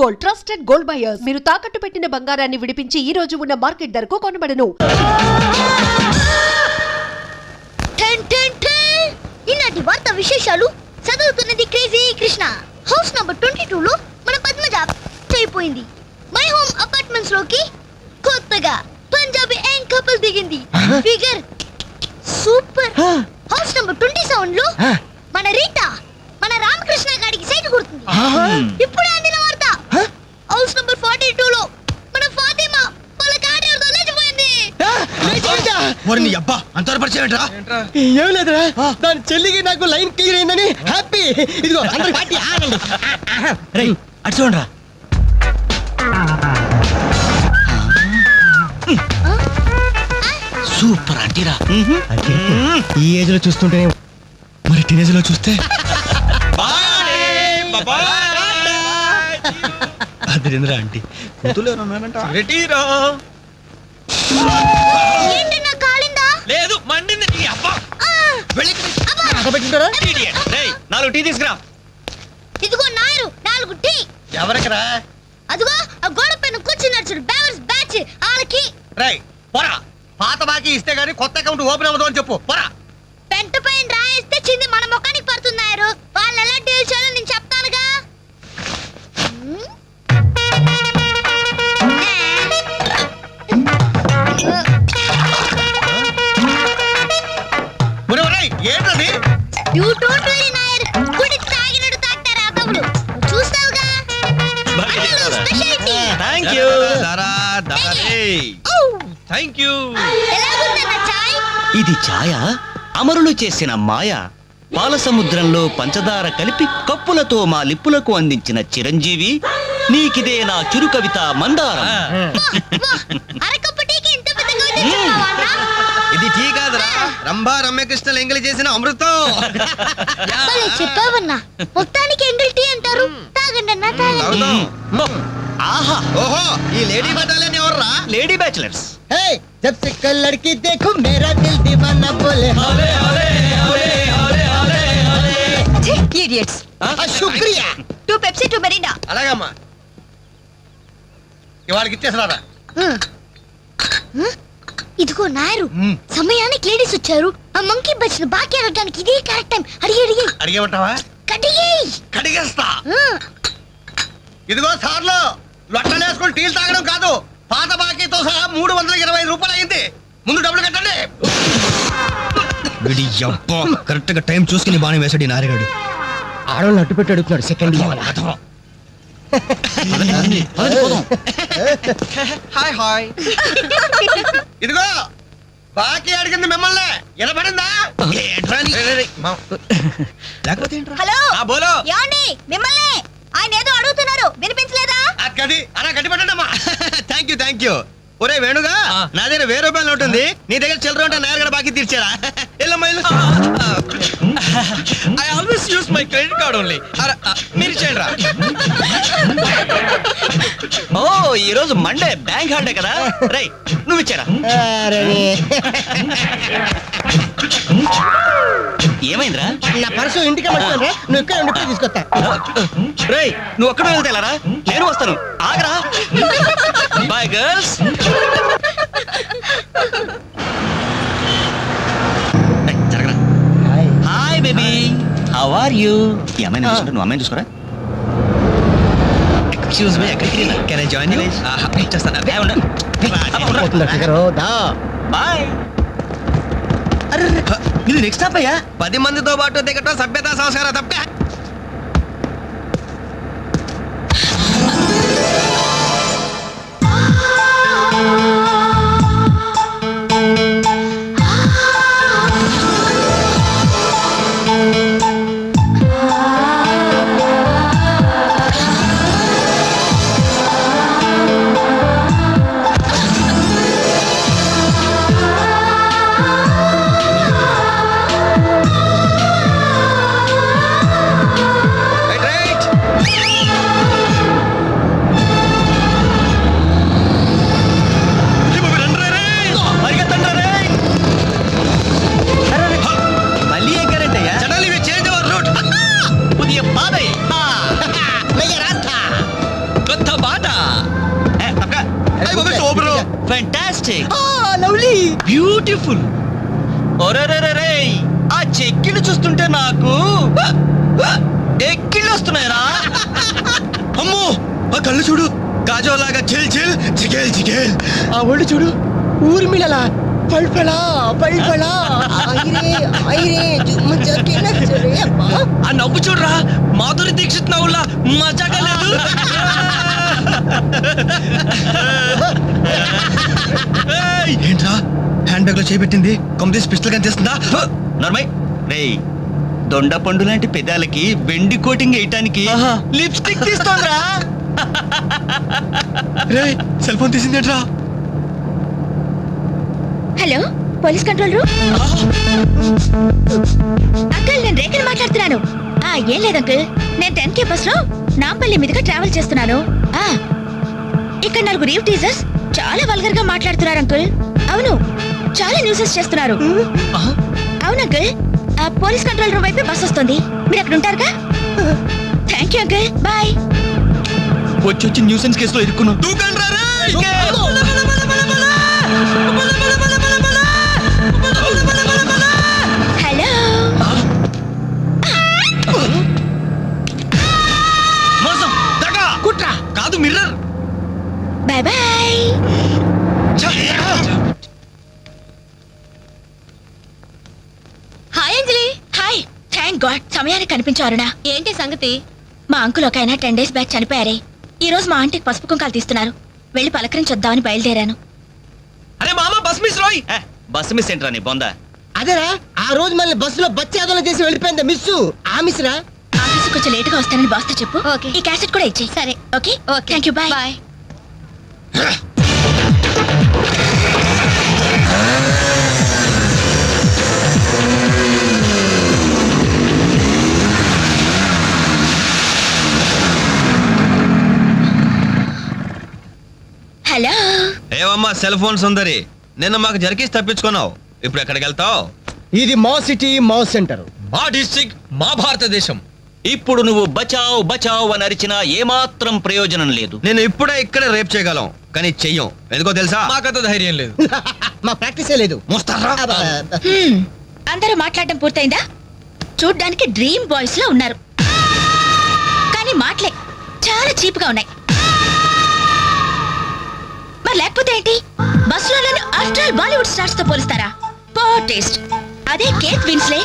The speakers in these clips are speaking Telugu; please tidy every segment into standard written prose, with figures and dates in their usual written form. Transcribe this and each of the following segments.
Gold, trusted gold buyers. మీరు తాకట్టు పెట్టిన బంగారాన్ని విడిపించి ఈ రోజు ఉన్న మార్కెట్ ధరకు కొనబడను. ఈనాటి వార్త విశేషాలు చదువుతున్నది క్రేజీ కృష్ణ. హౌస్ నంబర్ 22 లో మన పద్మజ అయిపోయింది. మై హోమ్ అపార్ట్మెంట్స్ లోకి కొత్తగా పంజాబీ యాంగ్ కపుల్ దిగింది. Figure super. హౌస్ నంబర్ 27 లో మన రీటా మన రామకృష్ణ గారికి సైట్ కొడుతుంది. ఇప్పుడు అందిన వార్త హౌస్ నంబర్ 42 లో మన ఫాతిమా వాళ్ళ కార్యాలయంలో లేచిపోయింది. ఏం లేదురా, దాని చెల్లికి నాకు లైన్ క్లియర్ అయిందని హ్యాపీ. ఇదిగో అందరికి పార్టీ ఆగండి. అటు చూడరా. సూపర్ అంటీరా. ఈ ఏజ్ లో చూస్తుంటే మరి టీనేజ్ లో చూస్తే అదిరింద్రా ఆంటీ ఏంటి నా కాలిందా? లేదు మండింది. నాలుగు టీ తీసుకురా. ఇదిగో నాయరు 4 టీ. ఎవరికరా? అదిగో ఆ గోడ పైన కూర్చున్నాడు చూడు, బేవర్స్ బ్యాచ్ వాళ్ళకి. రై పోరా, పాత బాకీ ఇస్తే గానీ కొత్త అకౌంట్ ఓపెన్ అవ్వదు అని చెప్పు. పోరా. పెంట పైన రాయిస్తే చింది మన ముఖానికి పడుతున్నారు. వాళ్ళు ఎలా డీల్ చేయాలో నేను చెప్తానుగా. ఏంటది? You don't worry Nair. గుడి తాగినట్టు తాగుతారు ఆ తమ్ముడు. చూస్తావుగా. స్పెషాలిటీ. థాంక్యూ. థాంక్యూ. ఎలాగుందన్న చాయ్? ఇది ఛాయ అమరులు చేసిన మాయ. పాల సముద్రంలో పంచదార కలిపి కప్పులతో మా లిప్పులకు అందించిన చిరంజీవి. నీకిదే నా చురు కవిత మందారం. అరకప్పు టీకి ఇంత పెద్ద కవిత చెప్పావా అన్న? ఇది టీ కాదురా, రంభా రమ్యకృష్ణలు ఎంగిలి చేసిన అమృతం. భలే చెప్పావన్నా. మొత్తానికి ఎంగిల్ టీ అంటారు. తాగండి అన్న, తాగండి. ఆహా, ఓహో, ఈ లేడీ బటాలియన్ ఎవర్రా? Lady bachelors. Hey, जब से कल लड़की देखो मेरा दिल दीवाना बोले हले हले हले हले हले हले. Idiots. శుక్రియా. 2 Pepsi 2 Mirinda. అలాగమ్మా. ఇవాళకి ఇచ్చేసరారా. ఇదిగో నాయరు, సమయానికి లేడీస్ వచ్చారు. ఆ మంకీ బచ్చిన బాకీ అడగడానికి ఇదే కరెక్ట్ టైం. అడిగి అడిగేమంటావా? కడిగేస్తా. ఇదిగో సార్లు, లొట్టలు వేసుకుని టీలు తాగడం కాదు, పాత బాకీతో సహా 325 రూపాయలు అయింది. ముందు డబ్బులు కట్టండి. కరెక్ట్ గా టైం చూసుకుని బాగానే వేసాడు నారిగాడు. ఆడవాళ్ళు అడ్డు పెట్టి అడుగుతున్నాడు. Second hi hi. ఇదిగో బాకీ అడిగింది మిమ్మల్ని, వినపడిందా? లేకపోతే హలో యాండి, మిమ్మల్ని ఆయన ఏదో అడుగుతున్నారు, వినిపించలేదా? గది అలా గట్టి పట్టండమ్మా. Thank you. ఒరే వేణుగా, నా దగ్గర 1000 రూపాయలు ఉంటుంది, నీ దగ్గర చిల్లర ఉంటే నేరుగా బాకీ తీర్చారా? Yellamma I always use my credit card only. మీరు చేయండిరా. ఓ, ఈ రోజు మండే, బ్యాంక్ హాలిడే కదా. రై, నువ్వు ఇచ్చారా? ఏమైందిరా? నా పర్సు ఇంటికి నువ్వు ఇక్కడ ఉండి తీసుకొస్తా. రేయ్, నువ్వు ఒక్కడ వెళ్తేలారా? నేను వస్తాను, ఆగరా. Bye girls. జరగరా. Hi baby, how are you? ఈ అమ్మాయిని చూసుకుంటా, నువ్వు అమ్మాయిని చూసుకోరా. ఎక్స్క్యూజ్ మీ, ఎక్కడికి? Can I join you? చేస్తాను. బాయ్. అరే, ఇది నెక్స్ట్ స్టాప్ అయ్యా. 10 మందితో పాటు దిగటం సభ్యతా సంస్కారం తప్ప. Fantastic, lovely. బ్యూటిఫుల్. ఒరేరేరే, ఆ చెక్కిళ్ళు చూస్తుంటే నాకు ఎక్కిళ్ళు వస్తున్నాయరా. అమ్మో ఆ కళ్ళు చూడు, కాజోలాగా చిల్ చిల్ చికేల్ చికేల్. ఆ ఒళ్ళు చూడు, ఊర్మిళలా పల్పలా పల్పలా. ఐరే జుమ్మ చక్కిన చరే అబ్బా. ఆ నవ్వు చూడరా, మాధురి దీక్షిత్ నవ్వులా మజాగా లేదు. ఏంట్రా హ్యాండ్ బ్యాగ్ లో చేపెట్టింది, కంప్లీట్ పిస్టల్ కనిపిస్తుందా? నర్మయ్ రేయ్, దొండ పండు లాంటి పెదాలకి వెండి కోటింగ్ వేయటానికి ఆహా. లిప్స్టిక్ తీస్తోందిరా. రే సెల్ ఫోన్ తీసిందేంట్రా? Hello, police control room. Uncle, నేను రేఖని మాట్లాడుతున్నాను. ఏం లేదు అంకుల్, నేను 10K బస్ లో నాంపల్లి మీదుగా ట్రావెల్ చేస్తున్నాను. ఇక్కడ 4 రీవ్ టీజర్స్ చాలా వల్గర్ గా మాట్లాడుతున్నారు అంకుల్. అవును, చాలా న్యూసెస్ చేస్తున్నారు. అవును అంకుల్, పోలీస్ కంట్రోల్ రూమ్ వైపు బస్ వస్తుంది. మీరు అక్కడ ఉంటారుగా? Thank you uncle, bye. వచ్చి న్యూసెన్స్ కేసులో ఇరుక్కున్నాం. హలో. మోసం, దగ, కుట్ర కాదు, mirror. Bye bye. Hi Anjali. Hi. Thank God సమయానికి కనిపించారునా. ఏంటి సంగతి? మా అంకుల్ ఒక ఆయన 10 డేస్ బ్యాక్ చనిపోయారే. ఈ రోజు మా ఆంటీకి పసుపు కుంకాలు తీస్తున్నారు. వెళ్ళి పలకరించొద్దామని బయలుదేరాను. అరే మామ, బస్ మిస్ రోయ్. బస్సు మిస్ ఏంట్రా నీ బొంద. అదేరా, ఆ రోజు మళ్ళీ బస్సులో బచ్చాదోళన చేసి వెళ్ళిపోయింది మిస్. ఆ మిస్ రా. ఆఫీస్ కొంచెం లేట్ గా వస్తానని బాస్తో చెప్పు. ఓకే. ఈ క్యాసెట్ కూడా ఇచ్చేయి. సరే. Okay. Thank you, bye bye. Hello. ఏవమ్మా సెల్ ఫోన్ సుందరి, నిన్న మాకు జరికేసి తప్పించుకున్నావు. ఇప్పుడు ఎక్కడికి వెళ్తావు? ఇది మా సిటీ, మా సెంటర్. మా డిస్ట్రిక్ట్, మా భారతదేశం. ఇప్పుడు నువ్వు బచావ్ బచావ్ అని అరిచినా ఏమాత్రం ప్రయోజనం లేదు. నేను ఇప్పుడే ఇక్కడే రేప్ చేయగలం, కానీ చెయ్యం. ఎందుకో తెలుసా? మాకంత ధైర్యం లేదు. మా ప్రాక్టీసే లేదు. మోస్తారా? అందరూ మాట్లాడడం పూర్తయిందా? చూడ్డానికి డ్రీమ్ బాయ్స్ లో ఉన్నారు, కానీ మాటలే చాలా చీప్ గా ఉన్నాయి. మరి లేకపోతే ఏంటి? బస్సులో ఆఫ్టర్ ఆల్ బాలీవుడ్ స్టార్స్ తో పోలిస్తారా? Poor taste. అదే కేట్ విన్స్లే,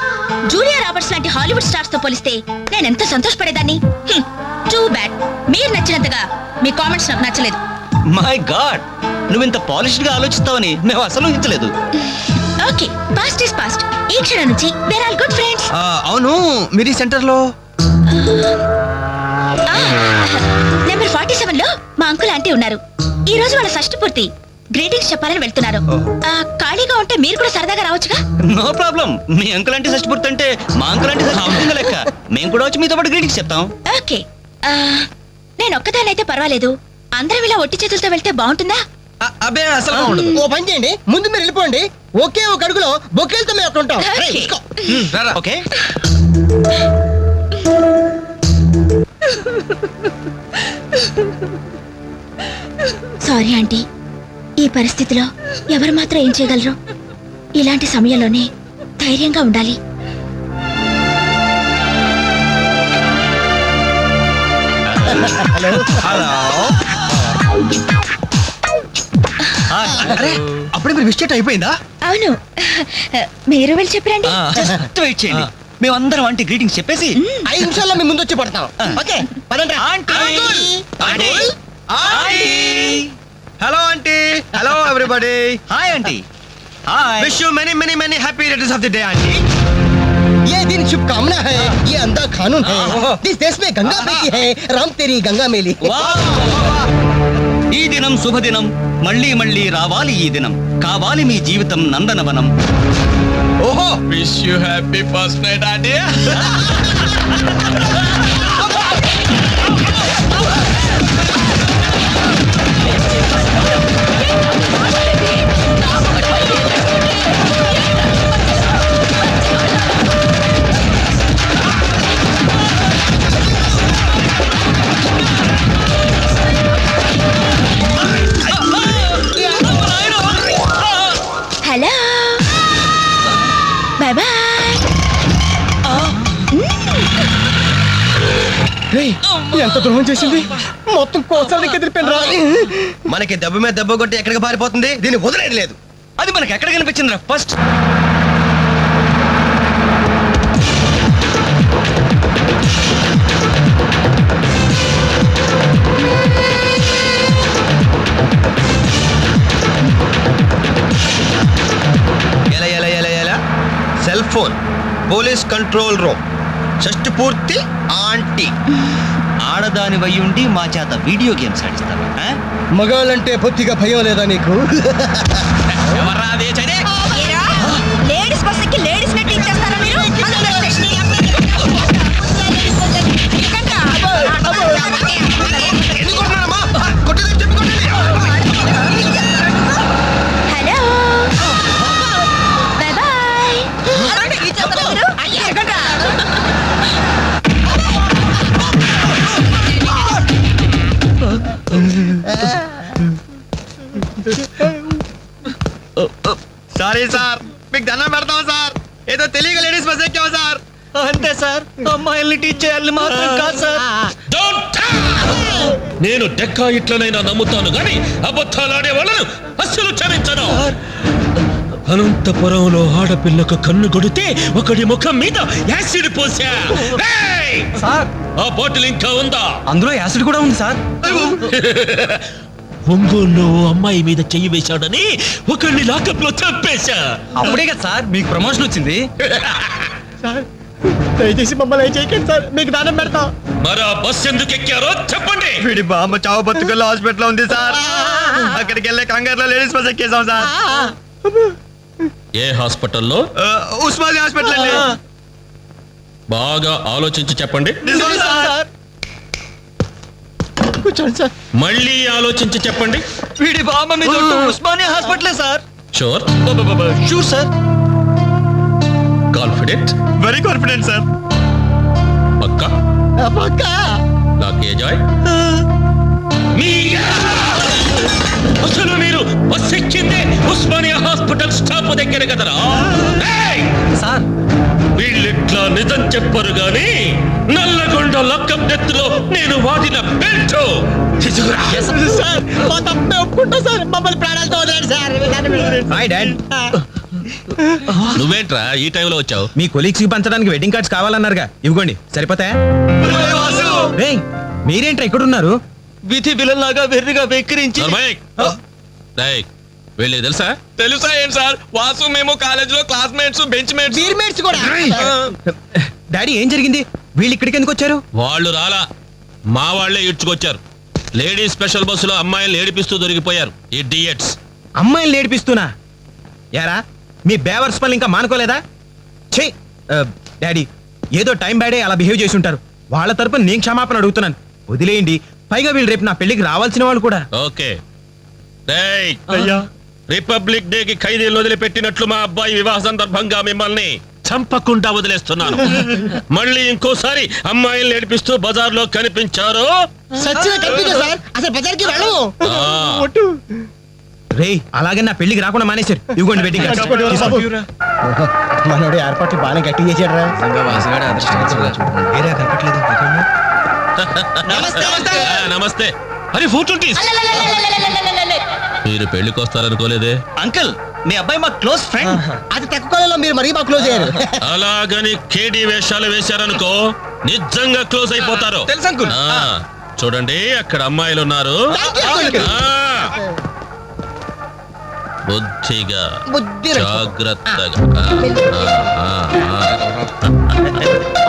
జూలియా రాబర్ట్స్ లాంటి హాలీవుడ్ స్టార్స్ తో పోలిస్తే నేను ఎంత సంతోషపడేదాన్ని. Too bad. మీరు నచ్చినంతగా మీ కామెంట్స్ నాకు నచ్చలేదు. మై గాడ్, నువ్వు ఇంత పాలిష్డ్ గా ఆలోచిస్తావని మేము అసలు ఊహించలేదు. Okay, past is past. ఈ క్షణం నుంచి వేర్ ఆల్ గుడ్ ఫ్రెండ్స్. అవును, మీరు ఈ సెంటర్ లో నెంబర్ 47 లో మా అంకుల్ ఆంటీ ఉన్నారు. ఈ రోజు వాళ్ళ షష్ఠి పూర్తి. గ్రీటింగ్స్ చెప్పాలని వెళ్తున్నారు. ఖాళీగా ఉంటే మీరు కూడా సరదాగా రావచ్చుగా? No problem. మీ అంకుల్ అంటే షష్టిపూర్తి అంటే మా అంకుల్ అంటే షష్టిపూర్తి లెక్క. మేము కూడా వచ్చి మీతో పాటు గ్రీటింగ్స్ చెప్తాం. ఓకే. నేను ఒక్కదానైతే పర్వాలేదు. అందరం ఇలా ఒట్టి చేతులతో వెళ్తే బాగుంటుందా? అబ్బే అసలు ఉండదు. ఓ పని చేయండి, ముందు మీరు వెళ్ళిపోండి. ఒకే ఒక అడుగులో బొకేలతో మేము అక్కడ ఉంటాం. రేయ్, ఓకే. తీసుకో. ఓకే. సారీ ఆంటీ, ఈ పరిస్థితిలో ఎవరు మాత్రం ఏం చేయగలరు? ఇలాంటి సమయంలోనే ధైర్యంగా ఉండాలి. హలో. అరే, అప్పుడే మీరు విష్ అయిపోయిందా? అవును, మీరు వెళ్ళి చెప్పరండి. జస్ట్ వెయిట్ చేయండి. మేమందరం ఆంటీ గ్రీటింగ్స్ చెప్పేసి 5 నిమిషాల్లో మీ ముందు వచ్చి పడతాం. ఓకే, పదండి. Aunty aunty! Hello aunty. Hello everybody. Hi aunty. Hi. Wish you many many many happy returns of the day aunty. ये दिन शुभकामना है, ये अंधा कानून है. इस देश में गंगा बेटी है, राम तेरी गंगा मेली. ఈ దినం శుభదినం. మళ్ళీ మళ్ళీ రావాలి ఈ దినం. కావాలి మీ జీవితం నందనవనం. ఓహో, wish you happy first night aunty. ఎంత ద్రోహం చేసింది మొత్తం కోసాలకి ఎదిరిపోయిన రా మనకి దెబ్బ మీద దెబ్బ కొట్టి ఎక్కడికి పారిపోతుంది దీన్ని వదిలేదు లేదు. అది మనకి ఎక్కడ కనిపించిందిరా ఫస్ట్? ఎలా ఎలా ఎలా ఎలా cell phone police control room షష్టి పూర్తి ఆంటీ. ఆడదాని వయ్యుండి మా చేత వీడియో గేమ్స్ ఆడిస్తావా? మగాళ్ళంటే బొత్తిగా భయం లేదా నీకు? లేడీస్ బస్ ఎక్కి లేడీస్ ని టీచ్ చేస్తారా మీరు? Hello bye bye. Sorry sir, మీకు దండం పెడతాం సార్. ఏదో తెలియక లేడీస్ బస్ ఎక్కాం సార్. అంతే సార్, అమ్మాయిల్ని టీచ్ చేయాలని మాత్రం కాదు సార్. నేను డెక్కా ఇట్లనైనా నమ్ముతాను గాని అబద్ధాలాడే వాళ్ళను అస్సలు క్షమించను. అనంతపురంలో ఆడపిల్లకు కన్ను కొడితే ఒకడి ముఖం మీద యాసిడ్ పోసా. ఏయ్! ఆ బాటిల్ ఇంకా ఉందా? అందులో యాసిడ్ కూడా ఉంది సార్. ఒంగోలులో అమ్మాయి మీద చెయ్యి వేశాడని ఒకడిని లాకప్ లో చంపేశా. అప్పుడే కదా సార్ మీకు ప్రమోషన్ వచ్చింది. దయచేసి మమ్మల్ని చేయకండి సార్, మీకు దానం పెడతాం. మరి ఆ బస్ ఎందుకు ఎక్కారో చెప్పండి. వీడి బామ్మ చావు బతుకుల్లో హాస్పిటల్ ఉంది సార్. అక్కడికి వెళ్ళే కంగారులో లేడీస్ బస్ ఎక్కేసాం సార్. ఏ హాస్పిటల్లో? ఉస్మానియా హాస్పిటల్ అండి. బాగా ఆలోచించి చెప్పండి. నిజం సార్. కూర్చోండి సార్. మళ్ళీ ఆలోచించి చెప్పండి. వీడి బామ్మ మీద ఉస్మానియా హాస్పిటలే sir. Sure? Sure sir. Confident? Very confident sir. పక్కా? పక్కా. నాకే జాయ్. అసలు మీరు బస్ ఎక్కిందే ఉస్మానియా హాస్పిటల్ స్టాప్ దగ్గర కదరా? సార్ వీళ్ళిట్లా నిజం చెప్పరు గాని నల్లగొండ లక్కం నెత్తులో నేను వాడిన బెల్ట్ తీసుకురా. సార్ మా తప్పే ఒప్పుకుంటా సార్, మమ్మల్ని ప్రాణాలతో వదిలేండి సార్. Hi dad. నువ్వేంట్రా ఈ టైంలో వచ్చావు? మీ కొలీగ్స్ కి పంచడానికి వెడ్డింగ్ కార్డ్స్ కావాలన్నారుగా, ఇవ్వండి సరిపోతాయా? రేయ్, మీరేంట్రా ఇక్కడ ఉన్నారు? విధి విలన్లాగా వెర్రిగా వెక్కిరించి వీళ్ళే తెలుసా? తెలుసా ఏంటి సార్, వాసు మేము కాలేజీలో క్లాస్మేట్స్, బెంచ్ మేట్స్. బీర్మేట్స్ కూడా. డాడీ ఏం జరిగింది? వీళ్ళు ఇక్కడికి ఎందుకు వచ్చారు? వాళ్ళు రాలా, మా వాళ్లే ఇడ్చుకొచ్చారు. లేడీస్ స్పెషల్ బస్సులో అమ్మాయిలు ఏడిపిస్తూ దొరికిపోయారు ఇడియట్స్. అమ్మాయిని ఏడిపిస్తున్నా? యారా మీ బేవర్స్ పనులు ఇంకా మానుకోలేదా? ఛీ డాడీ, ఏదో టైం బ్యాడే అలా బిహేవ్ చేసి ఉంటారు. వాళ్ళ తరపున నేను క్షమాపణ అడుగుతున్నాను, వదిలేయండి. పైగా వీళ్ళు రేపు నా పెళ్లికి రావాల్సిన వాళ్ళు కూడా. ఓకే. రిపబ్లిక్ డే కి ఖైదీలను వదిలిపెట్టినట్లు మా అబ్బాయి వివాహ సందర్భంగా మిమ్మల్ని చంపకుండా వదిలేస్తున్నాను. మళ్ళీ ఇంకోసారి అమ్మాయిలు ఏడిపిస్తూ బజార్లో కనిపించారు సచ్చిన కనిపించదు సార్, అసలు బజార్కి వెళ్ళము. రేయ్, అలాగే నా పెళ్లికి రాకుండా మానేశారు. ఇవ్వండి వెడ్డింగ్ కార్డ్స్. మనోడు ఏర్పాట్లు బాగానే గట్టి చేశాడు రా. నమస్తే. అరే ఫోటో మీరు పెళ్లికి వస్తారనుకోలేదే. అంకుల్, మీ అబ్బాయి మా క్లోజ్ ఫ్రెండ్. అది తక్కువ కాలంలో మీరు మరీ బాగా క్లోజ్ అయ్యారు. అలాగని కేడీ వేషాలు వేశారనుకో నిజంగా క్లోజ్ అయిపోతారు. తెలుసు అంకుల్. చూడండి అక్కడ అమ్మాయిలు ఉన్నారు. బుద్ధిగా జాగ్రత్తగా.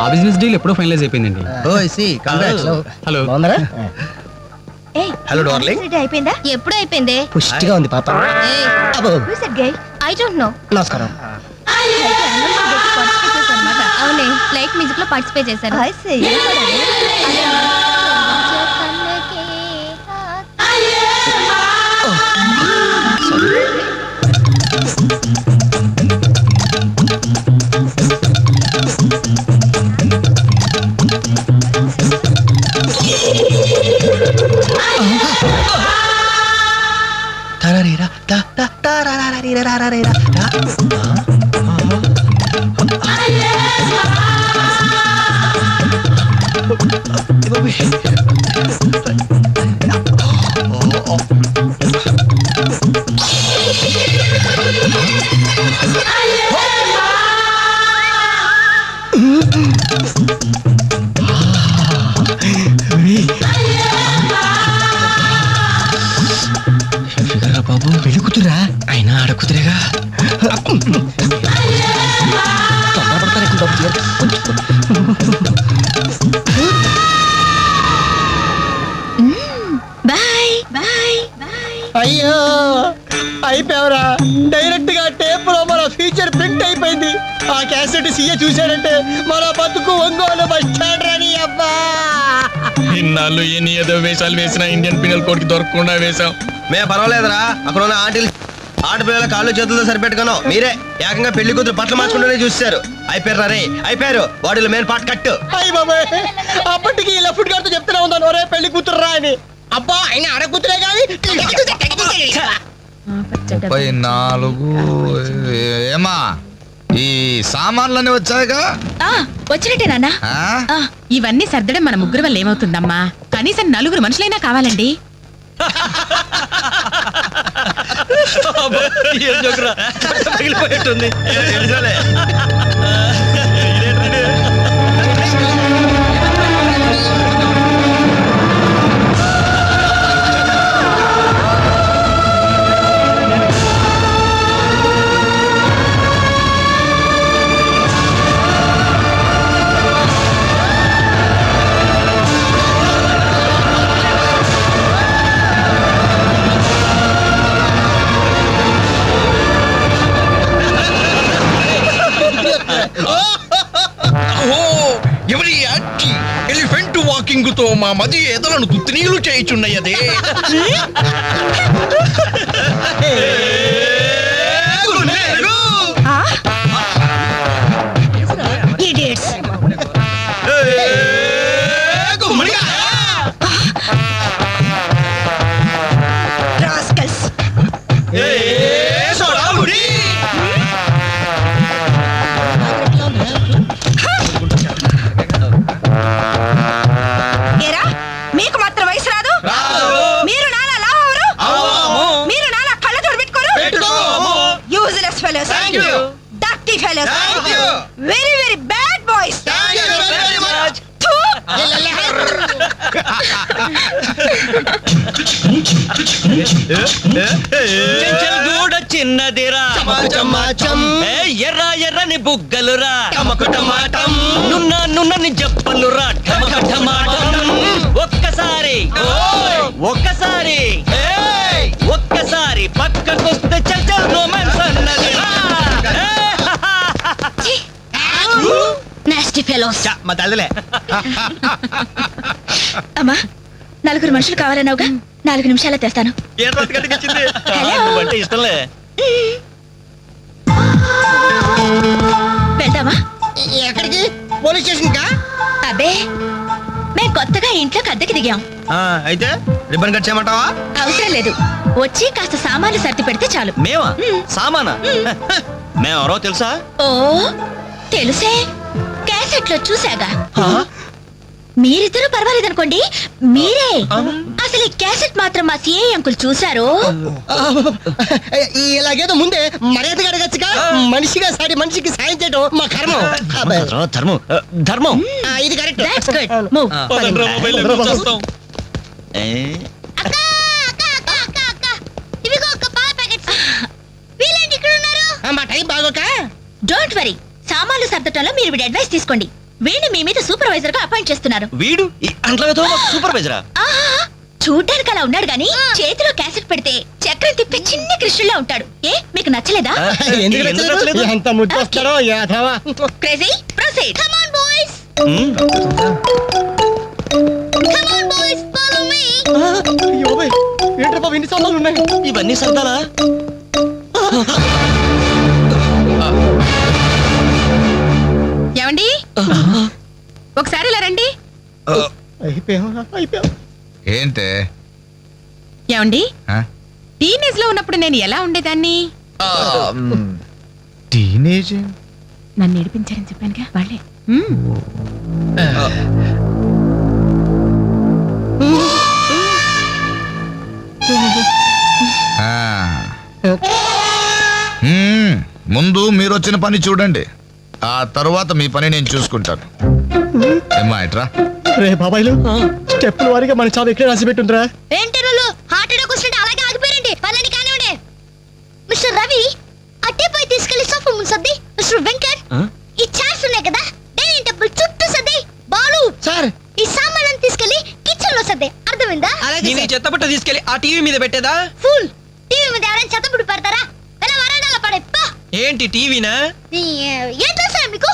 ఆ బిజినెస్ డీల్ ఎప్పుడో ఫైనలైజ్ అయిపోయిందండి. హలో. Hello darling. అయిపోయిందా? ఎప్పుడు అయిపోయింది? పుష్టిగా ఉంది పాప. I don't know. నమస్కారం. అవునే, లైక్ మ్యూజిక్ లో పార్టిసిపేట్ చేశాను. Bye bye bye. అయ్యో అయిపోయావరా. డైరెక్ట్ గా టేప్ లో మన ఫ్యూచర్ ప్రింట్ అయిపోయింది. ఆ క్యాసెట్ సీఏ చూశాడంటే మన బతుకు ఒంగోలు బస్ స్టాండ్ రాని అబ్బా. ఇన్నాళ్ళు ఎన్ని ఏదో వేషాలు వేసినా ఇండియన్ పీనల్ కోడ్ కి దొరకకుండా వేశాం. మే పర్వాలేదురా, అక్కడ ఉన్న ఆంటీలు ఆడపిల్లల కాళ్ళు చేతులతో సరిపెట్టుకున్నాం. మీరే ఏకంగా పెళ్లి కూతురు బట్టలు మార్చుకుంటూనే చూస్తారు. అయిపోయారు రే, అయిపోయారు. బాడీలో మెయిన్ పార్ట్ కట్టు. అయ్యి బాబాయ్, అప్పటికి లెఫ్ట్ గారితో చెప్తూనే ఉన్నాను, ఒరే పెళ్లి కూతురు రా అని. అబ్బా ఆయన ఆడ కూతురే కానీ 34 ఏమా ఈ సామాన్లన్నీ వచ్చాయిగా? వచ్చినట్టే నాన్న. ఇవన్నీ సర్దడం మన ముగ్గురు వల్ల ఏమవుతుందమ్మా? కనీసం 4 మనుషులైనా కావాలండి. పగిలిపోయేట్టుంది. ఎవరి యాక్కి ఎలిఫెంట్ వాకింగ్ తో మా మది ఎదలను తుత్తినీలు చేయుచున్నయదే. Idiots. Rascals. ఏరా, మీకు మాత్రం వయసు రాదు? మీరు నాలా లావరు? మీరు నాలా కళ్ళజోడు పెట్టుకోరు? Useless fellows, dirty fellows, very very bad boys. Chanchalguda చిన్నదిరా, ఏ ఎర్ర ఎర్రని బుగ్గలురా, నున్న నున్నని జప్పలురా, ఠమఠమాటం. ఒక్కసారి ఒక్కసారి ఒక్కసారి పక్కకొస్తే చల్ రొమాన్స్ అన్నదిరా. Nasty fellows. మా తల్లిలే. అమ్మా 4 మనుషులు కావాలన్నావుగా, 4 నిమిషాల్లో తెస్తాను. నువ్వంటే ఇష్టంలే. వెళ్తామా? ఎక్కడికి? పోలీస్ స్టేషన్ కా? అబ్బే, మేము కొత్తగా ఇంట్లోకి అద్దెకి దిగాం. అయితే రిబ్బన్ కట్ చేయమంటావా? అవసరం లేదు, వచ్చి కాస్త సామాన్లు సర్ది పెడితే చాలు. మేమా? సామానా? మేమెవరో తెలుసా? ఓ తెలుసే, క్యాసెట్ లో చూసాగా. మీరిద్దరూ పర్వాలేదనుకోండి, మీరే అసలు ఈ క్యాసెట్ మాత్రం మా సిఐ అంకుల్ చూసారు. ఇలాగేదో ముందే మర్యాదగా అడగచ్చుగా. మనిషిగా సాటి మనిషికి సాయం చేయడం మా కర్మం. ధర్మం ధర్మం. ఇది కరెక్ట్. That's good. మూవ్. అక్క అక్క అక్క అక్క అక్క, ఇవిగో ఒక పాల ప్యాకెట్స్. వీళ్ళేంటి ఇక్కడ ఉన్నారు? మా టైం బాగోక. డోంట్ వరీ, సామాన్లు సర్దటంలో మీరు వీడి అడ్వైస్ తీసుకోండి. వీడిని మీ మీద సూపర్వైజర్ గా అపాయింట్ చేస్తున్నారు. వీడు అంట్లతో సూపర్వైజరా? చూడ్డానికి అలా ఉన్నాడు గానీ చేతిలో క్యాసెట్ పెడితే చక్రం తిప్పే చిన్న కృష్ణులా ఉంటాడు. ఏ మీకు నచ్చలేదా? ఎందుకు నచ్చలేదు? ఎంత ముద్దు వస్తాడో యాదవా. Crazy proceed. Come on boys, come on boys, follow me. ఏంట్రా బాబు ఇన్ని సామాన్లు ఉన్నాయి? ఇవన్నీ సర్దాలా? ఏమండి, ఒకసారి ఇలా రండి. అయిపోయాం. ఏంటే ఏమండి, ఆ? టీనేజ్ లో ఉన్నప్పుడు నేను ఎలా ఉండేదాన్ని? టీనేజ్ నన్ను ఏడిపించారని చెప్పానుగా వాళ్ళే. ముందు మీరు వచ్చిన పని చూడండి, ఆ తరువాత మీ పని నేను చూసుకుంటాను. ఏమ్మా ఇట్రా. రే బాబాయ్లు, స్టెప్పుల వారిగా మన చావు ఎక్కడ రాసి పెట్టుందిరా. ఏంటి రోలు హార్ట్ అటాక్ వస్తుంటే అలాగే ఆగిపోయారండి. పనులని కానివ్వండి. మిస్టర్ రవి, రూమ్ సర్ది మిస్టర్ వెంకట్ ఈ చైర్స్ ఉన్నాయి కదా డైనింగ్ టేబుల్ చుట్టూ సర్ది బాలు సార్ ఈ సామాన్లను తీసుకెళ్లి కిచెన్ లో సర్ది అర్థమైందా నేను చెత్తపట్ట తీసుకెళ్లి ఆ టీవీ మీద పెట్టేదా ఫుల్ టీవీ మీద ఎవరైనా చెత్తపుడు పెడతారా ఎలా వరండాలో పడే పా ఏంటి టీవీనా ఏం తెలుసా మీకు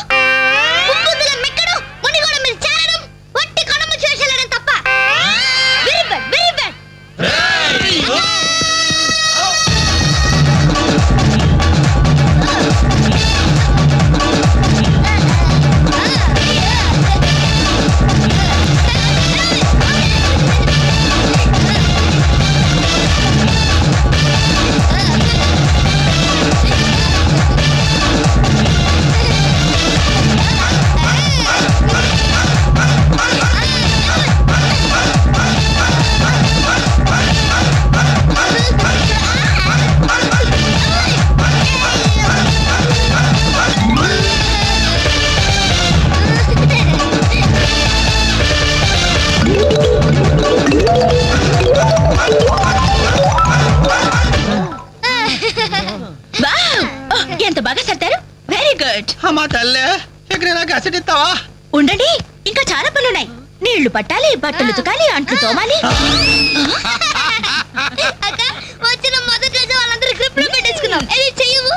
ఉప్పుద్దుగా మెక్కడం మునిగోడ మీద చేరడం వట్టి కణము చేసేయడం తప్ప వెరీ బ్యాడ్ వెరీ బ్యాడ్ ఎంత బాగా సర్దారు వెరీ గుడ్ అమ్మా తల్లే ఎక్కడైనా కసెట్ ఇస్తావా ఉండండి ఇంకా చాలా పనులున్నాయి నీళ్లు పట్టాలి బట్టలు ఉతకాలి అంట్లు తోమాలి అక్క వచ్చిన మొదటి రోజు వాళ్ళందరూ గ్రిప్ లో పెట్టేసుకున్నాం ఇది చెయ్యవు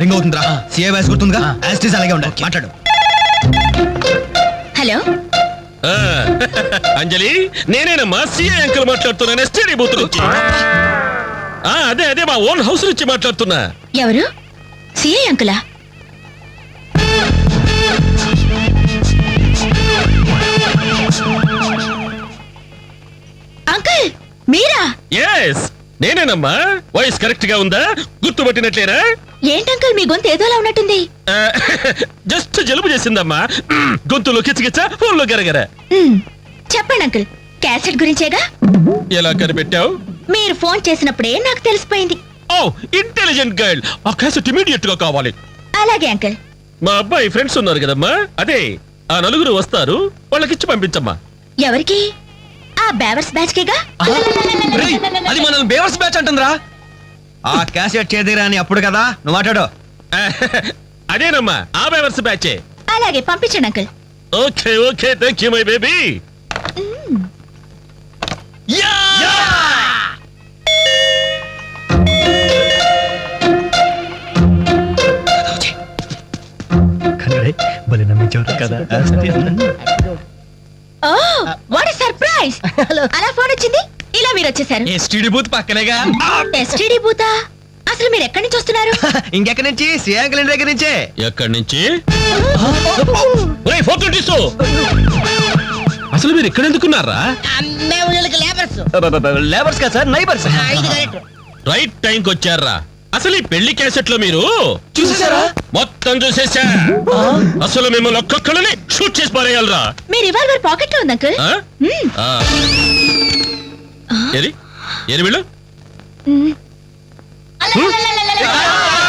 రింగ్ అవుతుందిరా సిఐ వాయిస్ గుర్తుందిగా యాస్టీస్ అలాగే ఉండాలి మాట్లాడు హలో ఆ, అంజలి నేనేనమ్మా సిఐ అంకుల్ మాట్లాడుతున్నాను ఎస్టీడీ బూత్ నుంచి అదే అదే మా ఓన్ హౌస్ నుంచి మాట్లాడుతున్నా ఎవరు సిఐ అంకులా అంకుల్ మీరా ఎస్ నేనేనమ్మా వాయిస్ కరెక్ట్ గా ఉందా గుర్తుపట్టినట్లేనా ఏంటంకుల్ మీ గొంతు ఏదోలా ఉన్నట్టుంది జస్ట్ జలుబు చేసిందమ్మా గొంతులో కిచకిచ ఫోన్లో గరగర చెప్పండి అంకుల్ క్యాసెట్ గురించేగా ఎలా కనిపెట్టావు మీరు ఫోన్ చేసినప్పుడే నాకు తెలిసిపోయింది ఓ ఇంటెలిజెంట్ గర్ల్ ఆ క్యాసెట్ ఇమీడియట్ గా కావాలి అలాగే అంకుల్ మా అబ్బాయి ఫ్రెండ్స్ ఉన్నారు కదమ్మా అదే ఆ నలుగురు వస్తారు వాళ్ళకిచ్చి పంపించమ్మా ఎవరికి ఆ బేవర్స్ బ్యాచ్ కేగా అది మనల్ని బేవర్స్ బ్యాచ్ అంటుందిరా ఆ క్యాసెట్ చేదిరా అని అప్పుడు కదా నువ్వు మాట్లాడు అదేనమ్మా ఆ బేవర్స్ బ్యాచే అలాగే పంపించండి uncle okay okay thank you my baby oh what surprise అలా ఫోన్ వచ్చింది ఇలా మీరు వచ్చేసారు ఎస్టీడీ బూత్ పక్కనేగా ఎస్టీడీ బూతా అసలు మీరు ఎక్కడి నుంచి వస్తున్నారు ఇంకెక్కడి నుంచి సిఐ అంకుల్ ఇంటి దగ్గర నుంచే ఎక్కడి నుంచి ఒరేయ్, ఫోటో తీసు అసలు మీరు ఇక్కడ ఎందుకున్నారా లేబర్స్ కదా సార్ నైబర్స్ రైట్ టైంకి వచ్చారా అసలు ఈ పెళ్లి క్యాసెట్ లో మీరు చూసేసారా మొత్తం చూసేసా అసలు మిమ్మల్ని ఒక్కొక్కరిని షూట్ చేసి పారేయాలరా మీ రివాల్వర్ పాకెట్ లో ఉంది అంకుల్ ఆ? ఆ. ఏది ఏది వీళ్ళు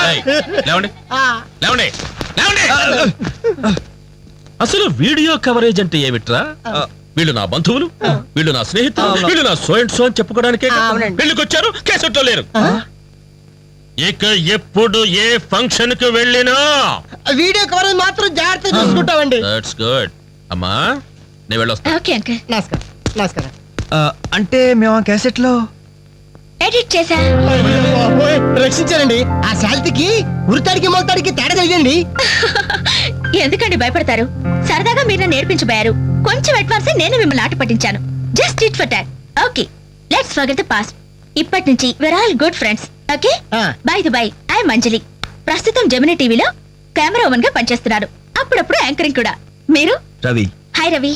ఏయ్, లేవండి లేవండి లేవండి అసలు వీడియో కవరేజ్ అంటే ఏమిట్రా వీళ్ళు నా బంధువులు వీళ్ళు నా స్నేహితులు వీళ్ళు నా సో అండ్ సో అని చెప్పుకోవడానికే పెళ్లికి వచ్చారు కేసెట్లో లేరు ఇక ఎప్పుడు ఏ ఫంక్షన్ కు వెళ్ళినా వీడియో కవరేజ్ మాత్రం జాగ్రత్త చూసుకుంటామండి దట్స్ గుడ్ అమ్మా నేను వెళ్ళొస్తా ఓకే అంకుల్ నమస్కారం నమస్కారం అంటే మేము ఆ క్యాసెట్ లో ఎడిట్ చేశా రక్షించారండి ఆ శాంతికి ఉరితాడికి మొలతాడికి తేడా తెలియండి ఎందుకండి భయపడతారు సరదాగా మీరు నేర్పించబోయారు కొంచెం అడ్వాన్స్ నేను మిమ్మల్ని ఆట పట్టించాను just it for talk okay let's forget the past ఇప్పటి నుంచి we're all good friends okay by the by I'm Anjali ప్రస్తుతం జెమినీ టీవీలో కెమెరా ఉమెన్ గా పనిచేస్తున్నాను అప్పుడప్పుడు యాంకరింగ్ కూడా మీరు Ravi hi Ravi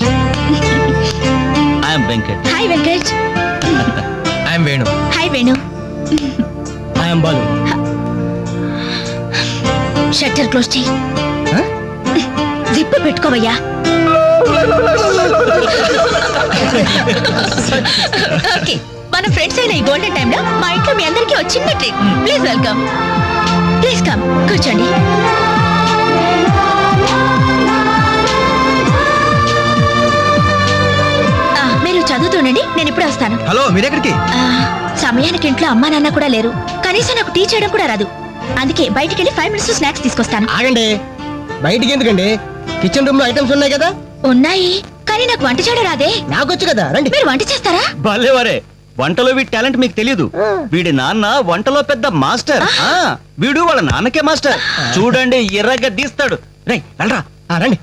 I'm Venkat hi Venkat I'm Venu hi Venu I'm Balu shutter close చేయి జిప్ పెట్టుకోవయ్యా ఓకే మన ఫ్రెండ్స్ అయిన ఈ గోల్డెన్ టైం లో మా ఇంట్లో మీ అందరికీ ఒక చిన్న treat please welcome please come కూర్చోండి మీరు చదువుతుండండి నేను ఇప్పుడే వస్తాను హలో మీరెక్కడికి సమయానికి ఇంట్లో అమ్మా నాన్న కూడా లేరు, కనీసం నాకు టీ చేయడం కూడా రాదు. అందుకే బయటికి వెళ్ళి 5 మినిట్స్ స్నాక్స్ తీసుకొస్తాను. ఆగండి, బయటికి ఎందుకండి? కిచెన్ రూమ్ లో ఐటమ్స్ ఉన్నాయి కదా. ఉన్నాయి, కానీ నాకు వంట చేయడం రాదే. నాకొచ్చు కదా, రండి. మీరు వంట చేస్తారా? భలేవరే, వంటలో వీడి టాలెంట్ మీకు తెలియదు. వీడి నాన్న వంటలో పెద్ద మాస్టర్. వీడు వాళ్ళ నాన్నకే మాస్టర్. చూడండి, ఎర్రగా తీస్తాడు. రేయ్, వెళ్ళరా. రండి.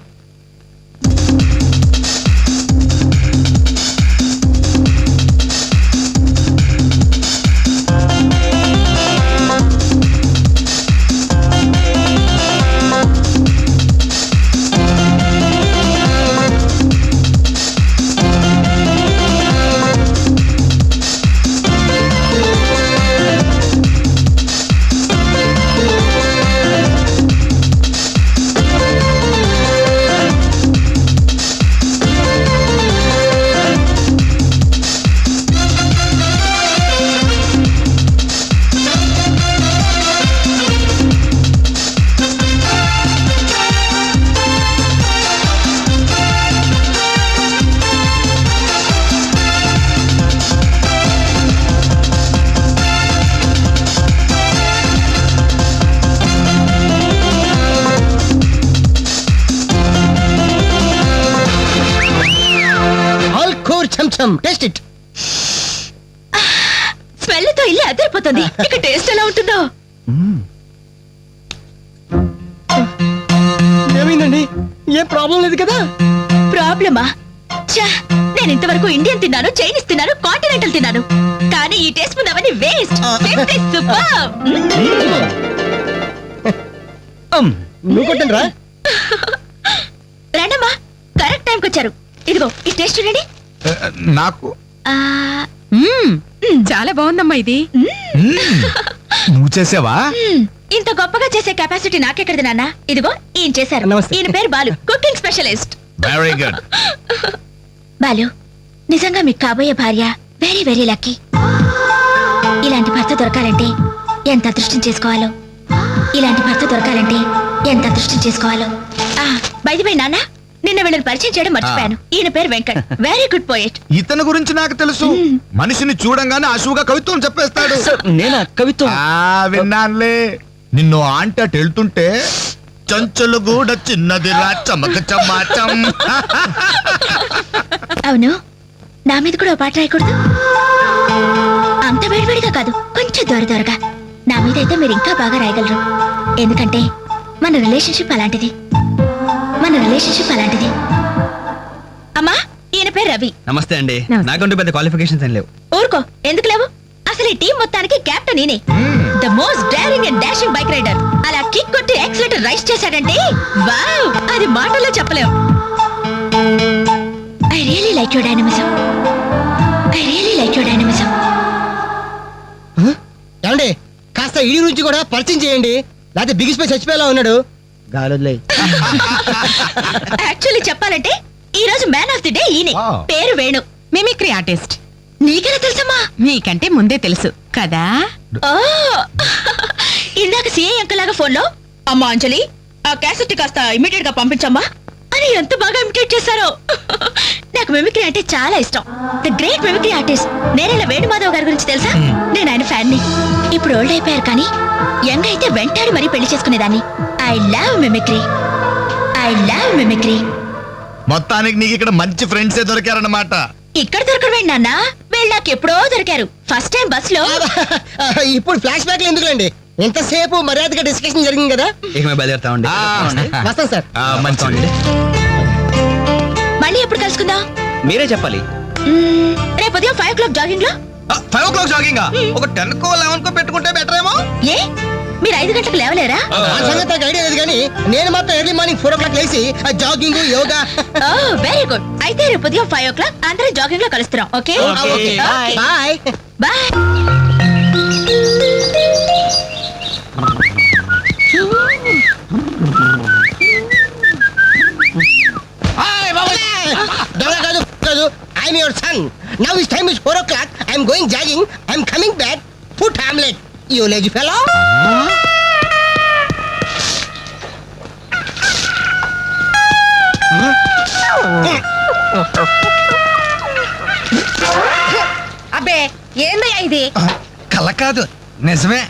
Taste it. స్మెల్ తో ఇల్లు అదిరిపోతుంది. ఇక టేస్ట్ ఎలా ఉంటుందో. ఏమైందండి? ఏ ప్రాబ్లం లేదు కదా? ప్రాబ్లమా? ఛా, నేను ఇంతవరకు ఇండియన్ తిన్నాను, చైనీస్ తిన్నాను, కాంటినెంటల్ తిన్నాను, కానీ ఈ టేస్ట్ ముందు అవన్నీ వేస్ట్. నువ్వు కొట్టండి రా. రండమ్మా, కరెక్ట్ టైంకి వచ్చారు. ఇదిగో ఈ టేస్ట్ చూడండి. నాకు చాలా బాగుందమ్మా ఇది. నువ్వు చేసావా? ఇంత గొప్పగా చేసే కెపాసిటీ నాకెక్కడిది నాన్న. ఇదిగో ఈయన చేశారు. నమస్తే. ఈయన పేరు Balu, cooking specialist. Very good. Balu, నిజంగా మీకు కాబోయే భార్య వెరీ వెరీ లక్కీ. ఇలాంటి భర్త దొరకాలంటే ఎంత అదృష్టం చేసుకోవాలో, ఇలాంటి భర్త దొరకాలంటే ఎంత అదృష్టం చేసుకోవాలో. బై ది వే నాన్న, నిన్న వీళ్ళని పరిచయం చేయడం మర్చిపోయాను. ఈయన పేరు వెంకట్, వెరీ గుడ్ పోయెట్. ఇతని గురించి నాకు తెలుసు. మనిషిని చూడంగానే అశువుగా కవిత్వం చెప్పేస్తాడు. నేనా కవిత్వం? విన్నానులే. నిన్ను ఆంటీ అటు వెళ్తుంటే చంచలు కూడా చిన్నది రా చమక చమాచం. అవును, నా మీద కూడా ఓ పాట రాయకూడదు? అంత వేడివేడిగా కాదు, కొంచెం దొరదొరగా. నా మీద అయితే మీరు ఇంకా బాగా రాయగలరు. ఎందుకంటే మన రిలేషన్షిప్ అలాంటిది. అమ్మా, ఈయన పేరు రవి. నమస్తే అండి. నాకంటూ పెద్ద క్వాలిఫికేషన్స్ ఏం లేవు. ఊరుకో, ఎందుకు లేవు? అసలు ఈ టీం మొత్తానికి కెప్టెన్ నేనే. The most daring and dashing bike rider. అలా కిక్ కొట్టి యాక్సిలేటర్ రైస్ చేశాడంటే వావ్, అది మాటల్లో చెప్పలేం. I really like your dynamism. ఏమండి, కాస్త ఈ నుంచి కూడా పరిచయం చేయండి, లేకపోతే బిగిసిపోయి చచ్చిపోయేలా ఉన్నాడు. గాలులే. యాక్చువల్లీ చెప్పాలంటే ఈ రోజు మ్యాన్ ఆఫ్ ది డే ఈయనే. పేరు వేణు, మిమిక్రీ ఆర్టిస్ట్. నీకెలా తెలుసమ్మా? మీకంటే ముందే తెలుసు కదా. ఓ, ఇందాక సిఐ అంకుల్ లాగా ఫోన్ లో అమ్మా అంజలి, ఆ క్యాసెట్ కాస్త ఇమీడియట్ గా పంపించమ్మా అని ఎంత బాగా ఇమిటేట్ చేశారో. నాకు మిమిక్రీ అంటే చాలా ఇష్టం. The great mimicry artist Nerella Venumadhav గారి గురించి తెలుసా? నేను ఆయన ఫ్యాన్ ని. ఇప్పుడు ఓల్డ్ అయిపోయారు, కానీ యంగ్ అయితే వెంటాడి మరీ పెళ్లి చేసుకునేదాన్ని. I love mimicry. మొత్తానికి నీకు ఇక్కడ మంచి ఫ్రెండ్సే దొరికారన్నమాట. ఇక్కడ దొరకడం నాన్న, వీళ్ళు నాకు ఎప్పుడో దొరికారు. ఫస్ట్ టైం బస్ లో. ఇప్పుడు ఫ్లాష్ బ్యాక్ ఎందుకులేండి, ఎంతసేపు మర్యాదగా డిస్కషన్ జరిగింది కదా. ఇక మేము బయలుదేరుతామండి. వస్తాం సార్. మంచిది. మళ్ళీ ఎప్పుడు కలుసుకుందాం? మీరే చెప్పాలి. రేపు ఉదయం 5 o'clock జాగింగ్ లో. 5 o'clock జాగింగ్ ఒక 10 కో 11 కో పెట్టుకుంటే బెటర్ ఏమో. ఏ, మీరు 5 గంటలకు లేవలేరా? ఆ సంగతి నాకు ఐడియా లేదు, కానీ నేను మాత్రం ఎర్లీ మార్నింగ్ 4 o'clock లేచి జాగింగ్, యోగా. Very good. అయితే రేపు ఉదయం 5 o'clock అందరూ జాగింగ్ లో కలుస్తున్నాం. Okay bye. బాయ్. కాదు, I'm your son. Now his time is 4 o'clock. I'm going jogging. I'm coming back. Put Hamlet. You lazy fellow. అబ్బే, ఏందయ్యా ఇది కళ్ళ కాదు నిజమే